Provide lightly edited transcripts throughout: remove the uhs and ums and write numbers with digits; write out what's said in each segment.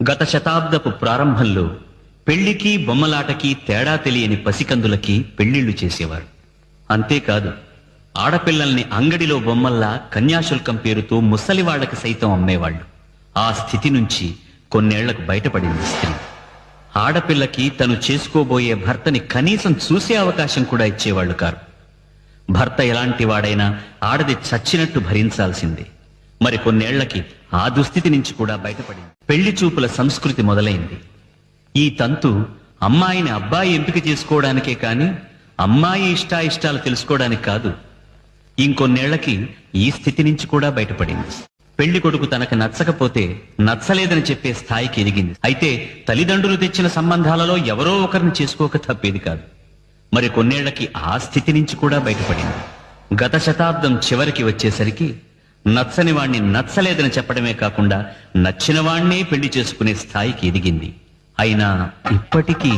గత శతాబ్దపు ప్రారంభంలో పెళ్లికి బొమ్మలాటకి తేడా తెలియని పసికందులకి పెళ్లిళ్లు చేసేవారు. అంతేకాదు, ఆడపిల్లల్ని అంగడిలో బొమ్మల్లా కన్యాశుల్కం పేరుతో ముసలివాళ్లకి సైతం అమ్మేవాళ్లు. ఆ స్థితి నుంచి కొన్నేళ్లకు బయటపడింది స్త్రీ. ఆడపిల్లకి తను చేసుకోబోయే భర్తని కనీసం చూసే అవకాశం కూడా ఇచ్చేవాళ్లు కారు. భర్త ఎలాంటి వాడైనా ఆడది చచ్చినట్టు భరించాల్సిందే. మరి కొన్నేళ్లకి ఆ దుస్థితి నుంచి కూడా బయటపడింది. పెళ్లి చూపుల సంస్కృతి మొదలైంది. ఈ తంతు అమ్మాయిని అబ్బాయి ఎంపిక చేసుకోవడానికే కాని అమ్మాయి ఇష్టాయిష్టాలు తెలుసుకోవడానికి కాదు. ఇంకొన్నేళ్లకి ఈ స్థితి నుంచి కూడా బయటపడింది. పెళ్లి కొడుకు తనకు నచ్చకపోతే నచ్చలేదని చెప్పే స్థాయికి ఎదిగింది. అయితే తల్లిదండ్రులు తెచ్చిన సంబంధాలలో ఎవరో ఒకరిని చేసుకోక తప్పేది కాదు. మరి కొన్నేళ్లకి ఆ స్థితి నుంచి కూడా బయటపడింది. గత శతాబ్దం చివరికి వచ్చేసరికి నచ్చని వాణ్ణి నచ్చలేదని చెప్పడమే కాకుండా నచ్చిన వాణ్ణే పెళ్లి చేసుకునే స్థాయికి ఎదిగింది. అయినా ఇప్పటికీ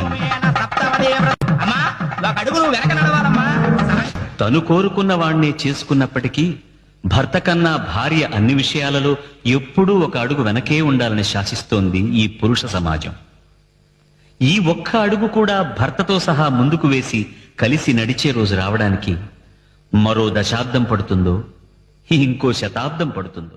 తను కోరుకున్న వాణ్ణే చేసుకున్నప్పటికీ భర్త కన్నా భార్య అన్ని విషయాలలో ఎప్పుడూ ఒక అడుగు వెనకే ఉండాలని శాసిస్తోంది ఈ పురుష సమాజం. ఈ ఒక్క అడుగు కూడా భర్తతో సహా ముందుకు వేసి కలిసి నడిచే రోజు రావడానికి మరో దశాబ్దం పడుతుందో, ఇంకో శతాబ్దం పడుతుందో.